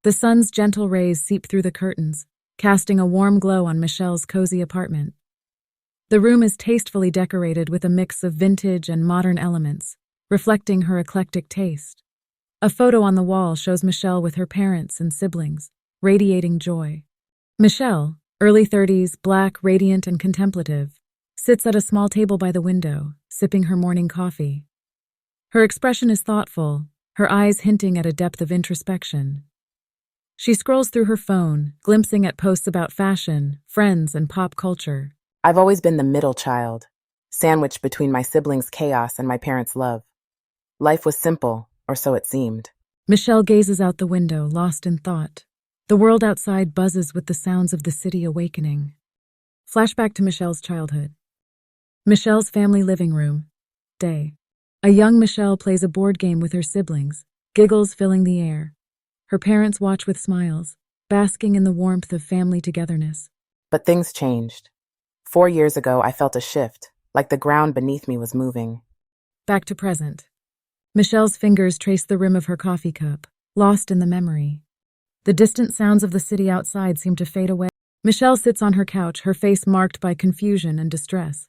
The sun's gentle rays seep through the curtains, casting a warm glow on Michelle's cozy apartment. The room is tastefully decorated with a mix of vintage and modern elements, reflecting her eclectic taste. A photo on the wall shows Michelle with her parents and siblings, radiating joy. Michelle, early 30s, black, radiant, and contemplative, sits at a small table by the window, sipping her morning coffee. Her expression is thoughtful, her eyes hinting at a depth of introspection. She scrolls through her phone, glimpsing at posts about fashion, friends, and pop culture. I've always been the middle child, sandwiched between my siblings' chaos and my parents' love. Life was simple, or so it seemed. Michelle gazes out the window, lost in thought. The world outside buzzes with the sounds of the city awakening. Flashback to Michelle's childhood. Michelle's family living room. Day. A young Michelle plays a board game with her siblings, giggles filling the air. Her parents watch with smiles, basking in the warmth of family togetherness. But things changed. 4 years ago, I felt a shift, like the ground beneath me was moving. Back to present. Michelle's fingers trace the rim of her coffee cup, lost in the memory. The distant sounds of the city outside seem to fade away. Michelle sits on her couch, her face marked by confusion and distress.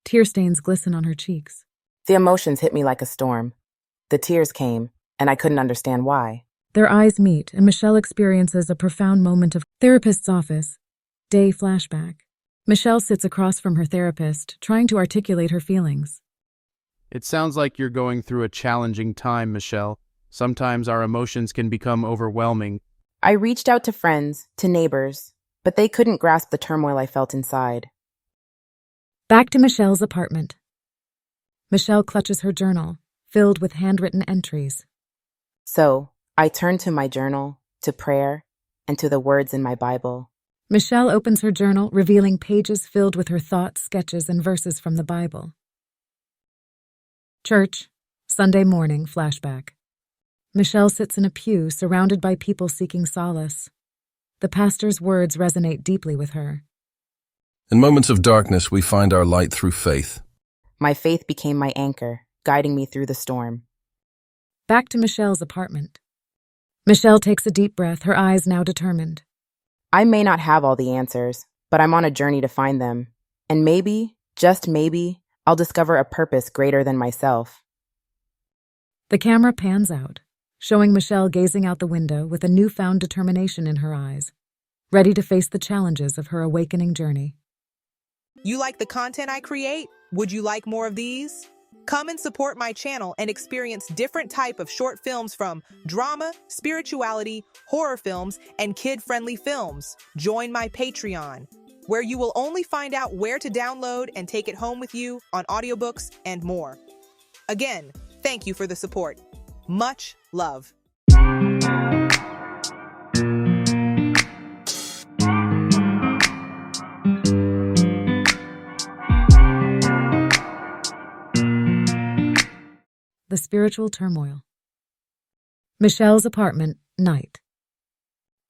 Tear stains glisten on her cheeks. The emotions hit me like a storm. The tears came, and I couldn't understand why. Their eyes meet, and Michelle experiences a profound moment of therapist's office. Day flashback. Michelle sits across from her therapist, trying to articulate her feelings. It sounds like you're going through a challenging time, Michelle. Sometimes our emotions can become overwhelming. I reached out to friends, to neighbors, but they couldn't grasp the turmoil I felt inside. Back to Michelle's apartment. Michelle clutches her journal, filled with handwritten entries. So, I turned to my journal, to prayer, and to the words in my Bible. Michelle opens her journal, revealing pages filled with her thoughts, sketches, and verses from the Bible. Church, Sunday morning, flashback. Michelle sits in a pew, surrounded by people seeking solace. The pastor's words resonate deeply with her. In moments of darkness, we find our light through faith. My faith became my anchor, guiding me through the storm. Back to Michelle's apartment. Michelle takes a deep breath, her eyes now determined. I may not have all the answers, but I'm on a journey to find them. And maybe, just maybe, I'll discover a purpose greater than myself. The camera pans out, showing Michelle gazing out the window with a newfound determination in her eyes, ready to face the challenges of her awakening journey. You like the content I create? Would you like more of these? Come and support my channel and experience different type of short films from drama, spirituality, horror films, and kid-friendly films. Join my Patreon, where you will only find out where to download and take it home with you on audiobooks and more. Again, thank you for the support. Much love. The spiritual turmoil. Michelle's apartment, night.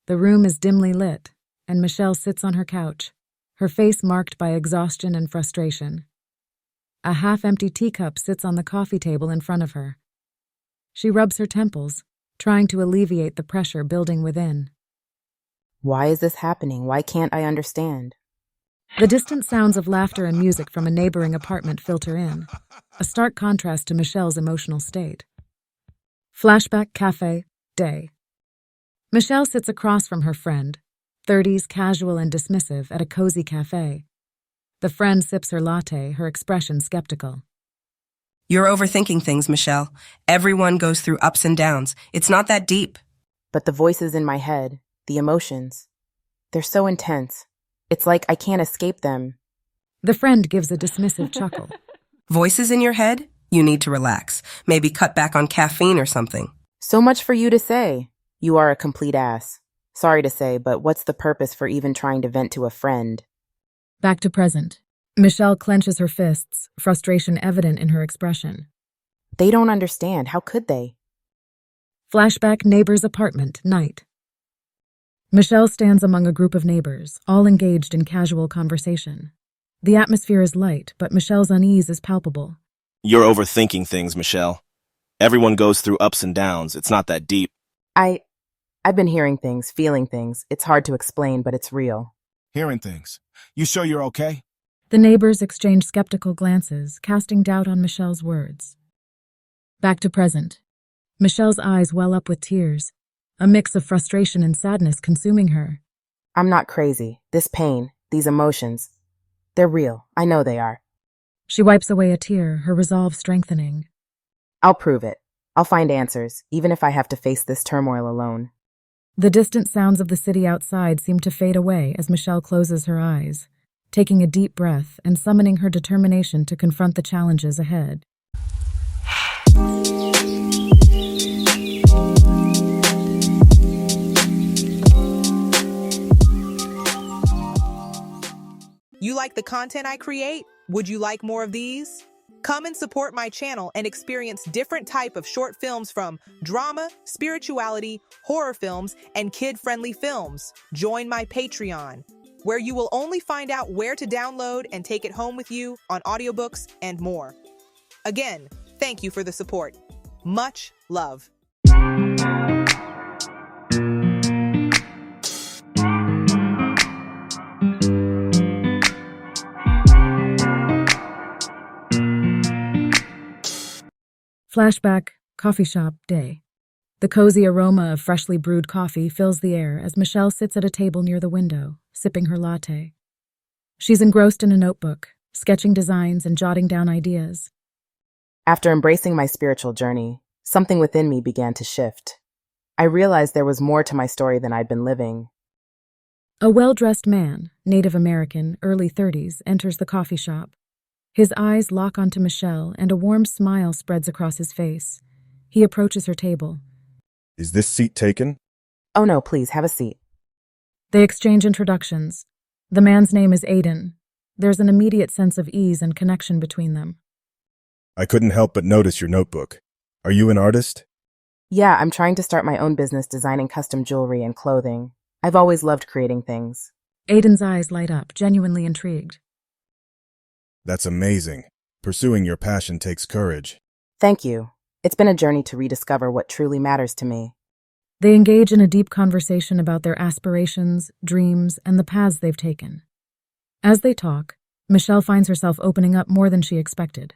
The room is dimly lit, and Michelle sits on her couch, her face marked by exhaustion and frustration. A half-empty teacup sits on the coffee table in front of her. She rubs her temples, trying to alleviate the pressure building within. Why is this happening? Why can't I understand? The distant sounds of laughter and music from a neighboring apartment filter in, a stark contrast to Michelle's emotional state. Flashback cafe, day. Michelle sits across from her friend, 30s casual and dismissive, at a cozy cafe. The friend sips her latte, her expression skeptical. You're overthinking things, Michelle. Everyone goes through ups and downs. It's not that deep. But the voices in my head, the emotions, they're so intense. It's like I can't escape them. The friend gives a dismissive chuckle. Voices in your head? You need to relax. Maybe cut back on caffeine or something. So much for you to say. You are a complete ass. Sorry to say, but what's the purpose for even trying to vent to a friend? Back to present. Michelle clenches her fists, frustration evident in her expression. They don't understand. How could they? Flashback neighbor's apartment, night. Michelle stands among a group of neighbors, all engaged in casual conversation. The atmosphere is light, but Michelle's unease is palpable. You're overthinking things, Michelle. Everyone goes through ups and downs. It's not that deep. I've been hearing things, feeling things. It's hard to explain, but it's real. Hearing things. You sure you're okay? The neighbors exchange skeptical glances, casting doubt on Michelle's words. Back to present. Michelle's eyes well up with tears, a mix of frustration and sadness consuming her. I'm not crazy. This pain, these emotions, they're real. I know they are. She wipes away a tear, her resolve strengthening. I'll prove it. I'll find answers, even if I have to face this turmoil alone. The distant sounds of the city outside seem to fade away as Michelle closes her eyes, taking a deep breath and summoning her determination to confront the challenges ahead. You like the content I create? Would you like more of these? Come and support my channel and experience different type of short films from drama, spirituality, horror films, and kid-friendly films. Join my Patreon, where you will only find out where to download and take it home with you on audiobooks and more. Again, thank you for the support. Much love. Flashback, coffee shop, day. The cozy aroma of freshly brewed coffee fills the air as Michelle sits at a table near the window, sipping her latte. She's engrossed in a notebook, sketching designs and jotting down ideas. After embracing my spiritual journey, something within me began to shift. I realized there was more to my story than I'd been living. A well-dressed man, Native American, early 30s, enters the coffee shop. His eyes lock onto Michelle, and a warm smile spreads across his face. He approaches her table. Is this seat taken? Oh no, please, have a seat. They exchange introductions. The man's name is Aiden. There's an immediate sense of ease and connection between them. I couldn't help but notice your notebook. Are you an artist? Yeah, I'm trying to start my own business designing custom jewelry and clothing. I've always loved creating things. Aiden's eyes light up, genuinely intrigued. That's amazing. Pursuing your passion takes courage. Thank you. It's been a journey to rediscover what truly matters to me. They engage in a deep conversation about their aspirations, dreams, and the paths they've taken. As they talk, Michelle finds herself opening up more than she expected.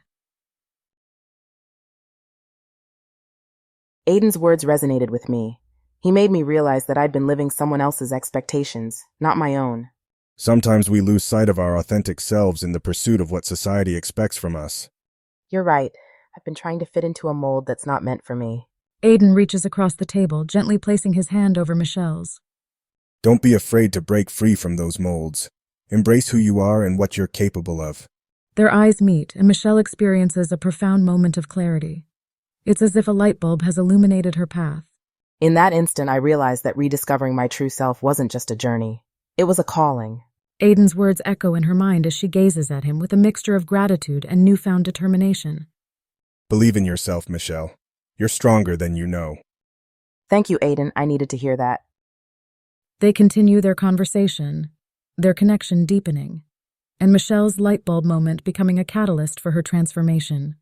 Aiden's words resonated with me. He made me realize that I'd been living someone else's expectations, not my own. Sometimes we lose sight of our authentic selves in the pursuit of what society expects from us. You're right. I've been trying to fit into a mold that's not meant for me. Aiden reaches across the table, gently placing his hand over Michelle's. Don't be afraid to break free from those molds. Embrace who you are and what you're capable of. Their eyes meet, and Michelle experiences a profound moment of clarity. It's as if a light bulb has illuminated her path. In that instant, I realized that rediscovering my true self wasn't just a journey. It was a calling. Aiden's words echo in her mind as she gazes at him with a mixture of gratitude and newfound determination. Believe in yourself, Michelle. You're stronger than you know. Thank you, Aiden. I needed to hear that. They continue their conversation, their connection deepening, and Michelle's light bulb moment becoming a catalyst for her transformation.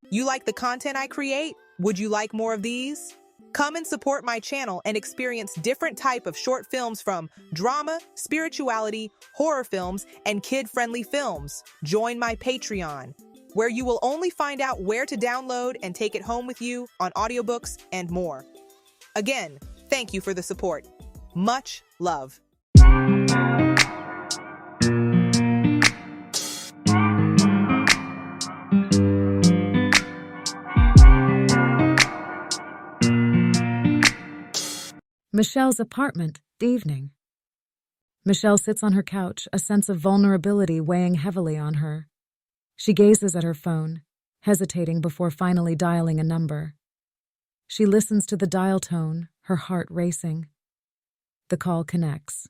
You like the content I create? Would you like more of these? Come and support my channel and experience different type of short films from drama, spirituality, horror films, and kid-friendly films. Join my Patreon, where you will only find out where to download and take it home with you on audiobooks and more. Again, thank you for the support. Much love. Michelle's apartment, evening. Michelle sits on her couch, a sense of vulnerability weighing heavily on her. She gazes at her phone, hesitating before finally dialing a number. She listens to the dial tone, her heart racing. The call connects.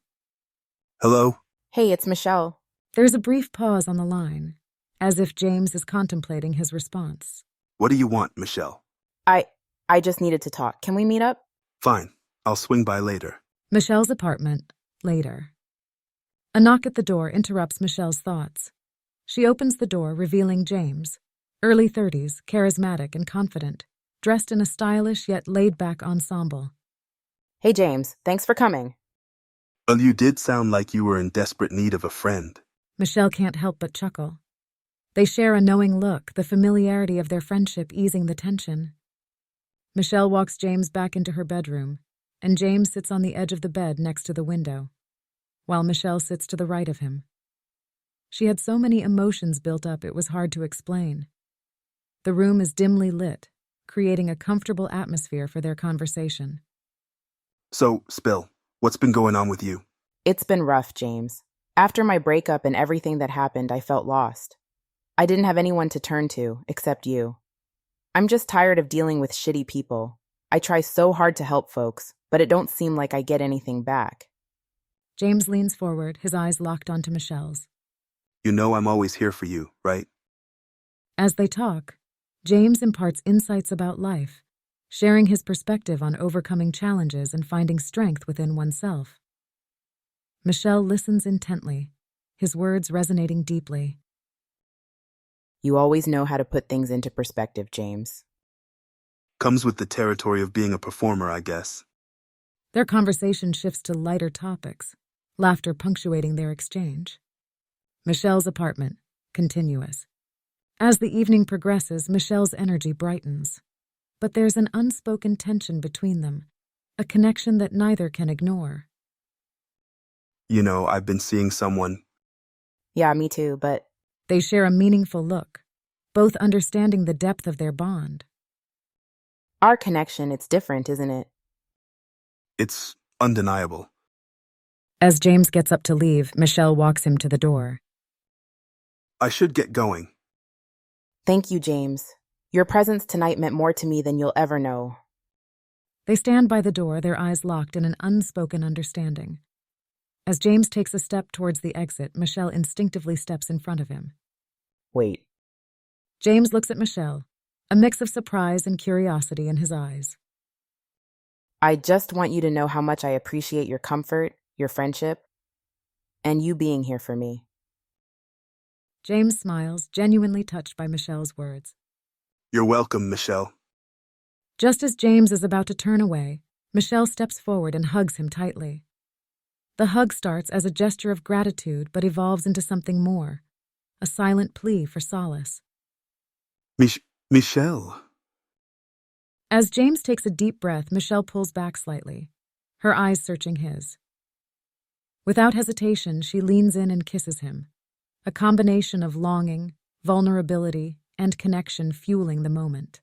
Hello? Hey, it's Michelle. There's a brief pause on the line, as if James is contemplating his response. What do you want, Michelle? I just needed to talk. Can we meet up? Fine. I'll swing by later. Michelle's apartment, later. A knock at the door interrupts Michelle's thoughts. She opens the door, revealing James, early 30s, charismatic and confident, dressed in a stylish yet laid-back ensemble. Hey, James, thanks for coming. Well, you did sound like you were in desperate need of a friend. Michelle can't help but chuckle. They share a knowing look, the familiarity of their friendship easing the tension. Michelle walks James back into her bedroom, and James sits on the edge of the bed next to the window, while Michelle sits to the right of him. She had so many emotions built up it was hard to explain. The room is dimly lit, creating a comfortable atmosphere for their conversation. So, Spill, what's been going on with you? It's been rough, James. After my breakup and everything that happened, I felt lost. I didn't have anyone to turn to, except you. I'm just tired of dealing with shitty people. I try so hard to help folks, but it don't seem like I get anything back. James leans forward, his eyes locked onto Michelle's. You know I'm always here for you, right? As they talk, James imparts insights about life, sharing his perspective on overcoming challenges and finding strength within oneself. Michelle listens intently, his words resonating deeply. You always know how to put things into perspective, James. Comes with the territory of being a performer, I guess. Their conversation shifts to lighter topics, laughter punctuating their exchange. Michelle's apartment, continuous. As the evening progresses, Michelle's energy brightens. But there's an unspoken tension between them, a connection that neither can ignore. You know, I've been seeing someone. Yeah, me too, but They share a meaningful look, both understanding the depth of their bond. our connection, it's different, isn't it? It's undeniable. As James gets up to leave, Michelle walks him to the door. I should get going. Thank you, James. Your presence tonight meant more to me than you'll ever know. They stand by the door, their eyes locked in an unspoken understanding. As James takes a step towards the exit, Michelle instinctively steps in front of him. Wait. James looks at Michelle, a mix of surprise and curiosity in his eyes. I just want you to know how much I appreciate your comfort, your friendship, and you being here for me. James smiles, genuinely touched by Michelle's words. You're welcome, Michelle. Just as James is about to turn away, Michelle steps forward and hugs him tightly. The hug starts as a gesture of gratitude but evolves into something more, a silent plea for solace. Michelle. As James takes a deep breath, Michelle pulls back slightly, her eyes searching his. Without hesitation, she leans in and kisses him, a combination of longing, vulnerability, and connection fueling the moment.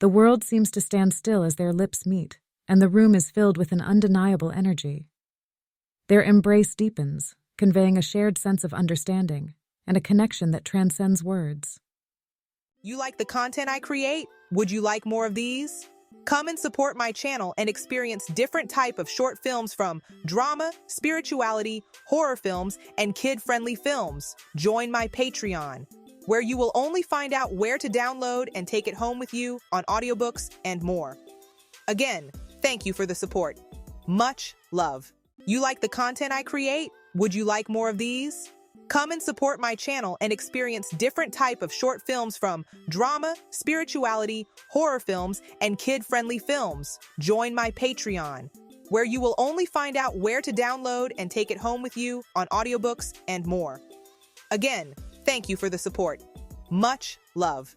The world seems to stand still as their lips meet, and the room is filled with an undeniable energy. Their embrace deepens, conveying a shared sense of understanding and a connection that transcends words. You like the content I create? Would you like more of these? Come and support my channel and experience different type of short films from drama, spirituality, horror films, and kid-friendly films. Join my Patreon, where you will only find out where to download and take it home with you on audiobooks and more. Again, thank you for the support. Much love. You like the content I create? Would you like more of these? Come and support my channel and experience different type of short films from drama, spirituality, horror films, and kid-friendly films. Join my Patreon, where you will only find out where to download and take it home with you on audiobooks and more. Again, thank you for the support. Much love.